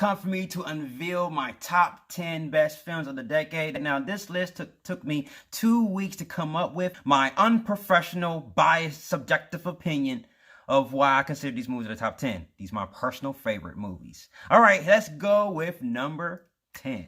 come for me to unveil my top 10 best films of the decade. Now, this list took me 2 weeks to come up with my unprofessional, biased, subjective opinion of why I consider these movies the top 10. These are my personal favorite movies. All right, let's go with number 10.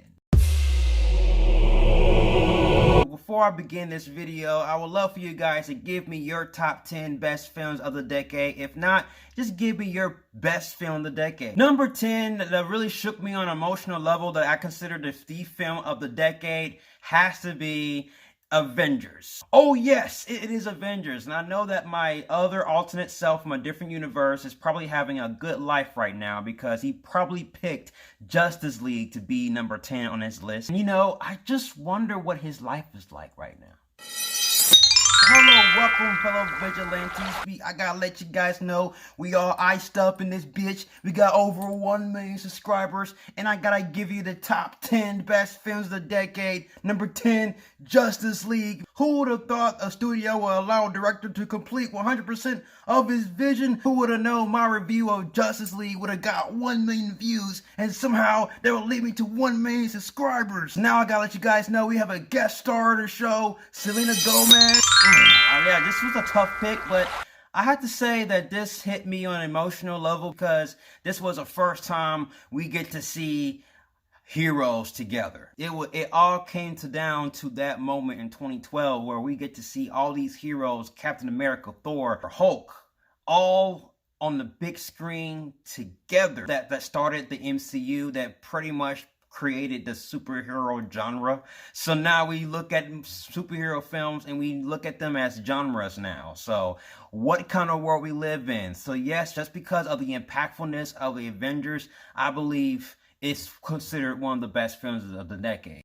Before I begin this video, I would love for you guys to give me your top 10 best films of the decade. If not, just give me your best film of the decade. Number 10 that really shook me on an emotional level that I consider the film of the decade has to be Avengers. Oh yes, it is Avengers. And I know that my other alternate self from a different universe is probably having a good life right now because he probably picked Justice League to be number 10 on his list. And you know, I just wonder what his life is like right now. Hello, welcome fellow vigilantes. I gotta let you guys know we all iced up in this bitch. We got over 1 million subscribers, and I gotta give you the top 10 best films of the decade. Number 10, Justice League. Who would have thought a studio would allow a director to complete 100% of his vision? Who would have known my review of Justice League would have got 1 million views, and somehow that would lead me to 1 million subscribers? Now I gotta let you guys know we have a guest star of the show, Selena Gomez. Yeah, this was a tough pick, but I have to say that this hit me on an emotional level because this was the first time we get to see heroes together. It all came down to that moment in 2012 where we get to see all these heroes, Captain America, Thor, Hulk, all on the big screen together. That started the MCU, that pretty much created the superhero genre. So now we look at superhero films and we look at them as genres now. So what kind of world we live in? So yes, just because of the impactfulness of the Avengers, I believe it's considered one of the best films of the decade.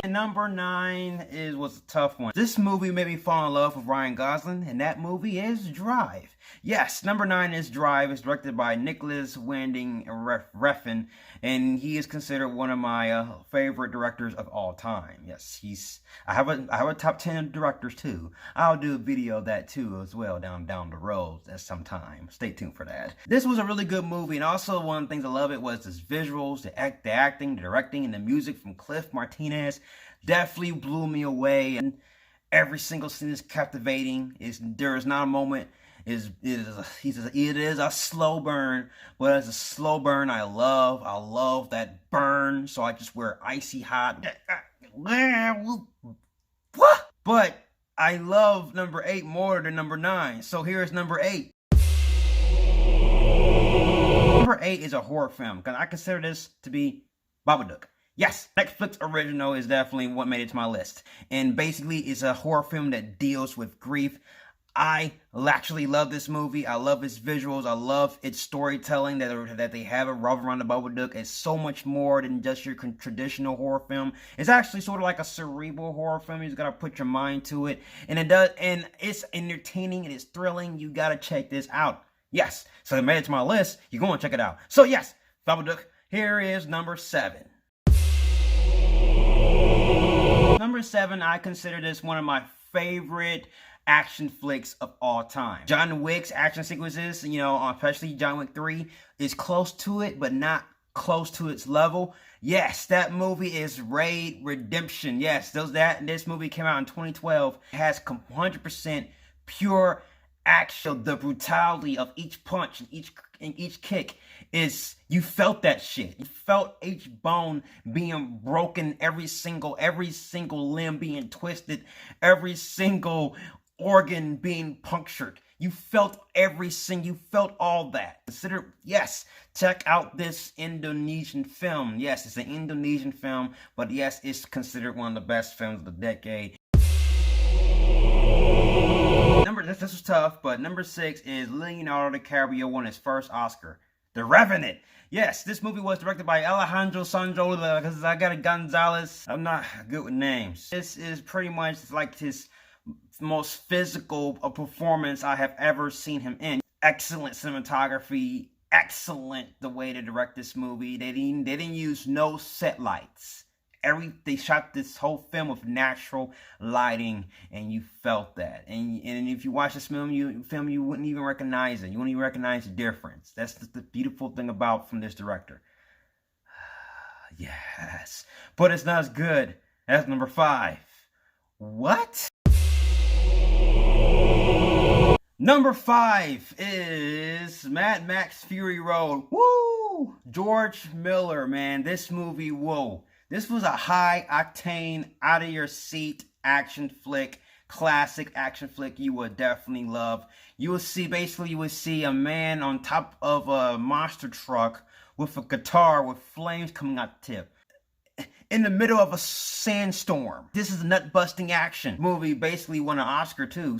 And number 9 was a tough one. This movie made me fall in love with Ryan Gosling, and that movie is Drive. Yes, number 9 is Drive. It's directed by Nicholas Winding Refn, and he is considered one of my favorite directors of all time. Yes, I have a top 10 directors too. I'll do a video of that too as well down the road at some time. Stay tuned for that. This was a really good movie, and also one of the things I love it was its visuals, the acting, the directing, and the music from Cliff Martinez. Definitely blew me away, and every single scene is captivating. There is not a moment. It is a slow burn, but as a slow burn, I love that burn. So I just wear icy hot. But I love number 8 more than number 9. So here's number 8. Number 8 is a horror film because I consider this to be Babadook. Yes, Netflix original is definitely what made it to my list. And basically, it's a horror film that deals with grief. I actually love this movie. I love its visuals. I love its storytelling that they have around the Babadook. It's so much more than just your traditional horror film. It's actually sort of like a cerebral horror film. You just gotta put your mind to it. And it's entertaining and it's thrilling. You gotta check this out. Yes, so it made it to my list. You're going to check it out. So yes, Babadook, here is number 7. Number 7, I consider this one of my favorite action flicks of all time. John Wick's action sequences, you know, especially John Wick 3, is close to it, but not close to its level. Yes, that movie is Raid Redemption. Yes, this movie came out in 2012. It has 100% pure action. The brutality of each punch and each kick is, you felt that shit. You felt each bone being broken, every single limb being twisted, every single organ being punctured. You felt you felt all that. Yes, check out this Indonesian film. Yes, it's an Indonesian film, but yes, it's considered one of the best films of the decade. This was tough, but number 6 is Leonardo DiCaprio won his first Oscar. The Revenant. Yes, this movie was directed by Alejandro Sandro Gonzalez. I'm not good with names. This is pretty much like his most physical performance I have ever seen him in. Excellent cinematography, excellent the way to direct this movie. They didn't use no set lights. They shot this whole film with natural lighting, and you felt that. And if you watch this film, you wouldn't even recognize it. You wouldn't even recognize the difference. That's the beautiful thing from this director. Yes, but it's not as good as number 5. What? Number 5 is Mad Max Fury Road. Woo! George Miller, man. This movie, whoa. This was a high-octane, out-of-your-seat action flick. Classic action flick you would definitely love. You would see a man on top of a monster truck with a guitar with flames coming out the tip in the middle of a sandstorm. This is a nut-busting action movie. Basically won an Oscar, too.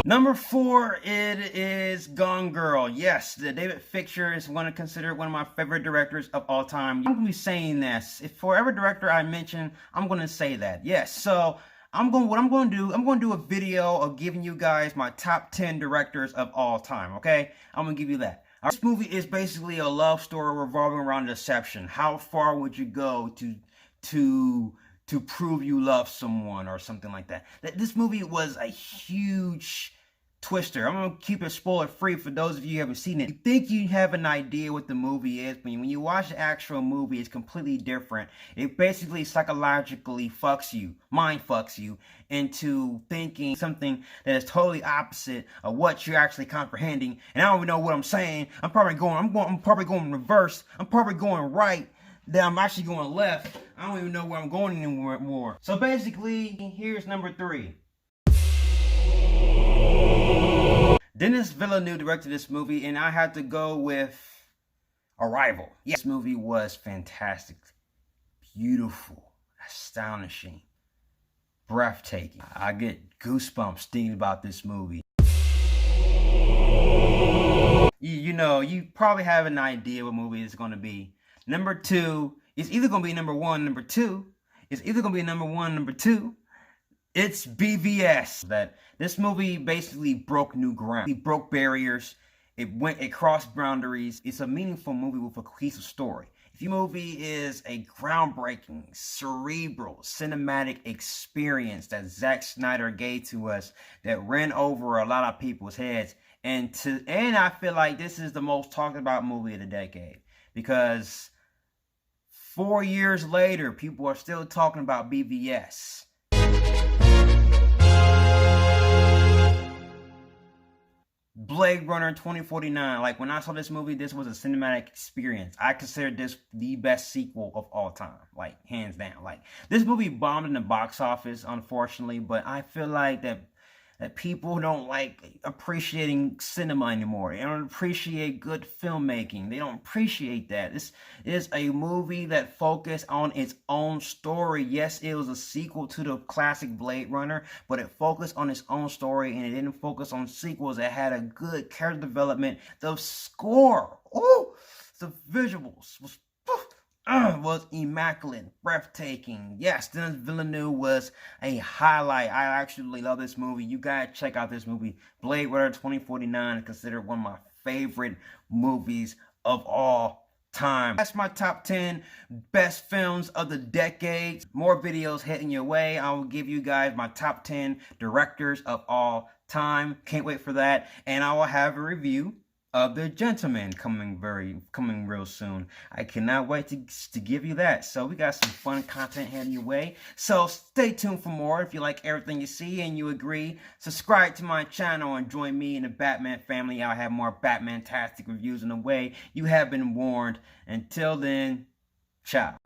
Number 4, it is Gone Girl. Yes, David Fincher is considered one of my favorite directors of all time. I'm going to be saying this. If for every director I mention, I'm going to say that. Yes, so what I'm going to do a video of giving you guys my top 10 directors of all time, okay? I'm going to give you that. This movie is basically a love story revolving around deception. How far would you go to prove you love someone or something like that? This movie was a huge twister. I'm going to keep it spoiler free for those of you who haven't seen it. You think you have an idea what the movie is, but when you watch the actual movie, it's completely different. It basically psychologically mind fucks you into thinking something that is totally opposite of what you're actually comprehending. And I don't even know what I'm saying. I'm probably going reverse. I'm probably going right. Then I'm actually going left. I don't even know where I'm going anymore. So basically, here's number 3. Denis Villeneuve directed this movie, and I had to go with Arrival. Yes, this movie was fantastic, beautiful, astonishing, breathtaking. I get goosebumps thinking about this movie. You probably have an idea what movie it's going to be. Number 2 is either going to be number 1, number 2. It's either going to be number 1, number 2. It's BVS. That this movie basically broke new ground. It broke barriers. It crossed boundaries. It's a meaningful movie with a cohesive story. The movie is a groundbreaking, cerebral, cinematic experience that Zack Snyder gave to us that ran over a lot of people's heads. And I feel like this is the most talked about movie of the decade, because 4 years later, people are still talking about BVS. Blade Runner 2049. Like, when I saw this movie, this was a cinematic experience. I consider this the best sequel of all time, like, hands down. Like, this movie bombed in the box office, unfortunately, but I feel like that people don't like appreciating cinema anymore. They don't appreciate good filmmaking. They don't appreciate that. This is a movie that focused on its own story. Yes, it was a sequel to the classic Blade Runner, but it focused on its own story, and it didn't focus on sequels that had a good character development. The score, the visuals was immaculate, breathtaking. Yes, Denis Villeneuve was a highlight. I actually love this movie. You gotta check out this movie. Blade Runner 2049 is considered one of my favorite movies of all time. That's my top 10 best films of the decade. More videos heading your way. I will give you guys my top 10 directors of all time. Can't wait for that. And I will have a review of The Gentleman coming real soon. I cannot wait to give you that. So we got some fun content heading your way. So stay tuned for more. If you like everything you see and you agree, subscribe to my channel and join me in the Batman family. I'll have more Batman-tastic reviews in the way. You have been warned. Until then, ciao.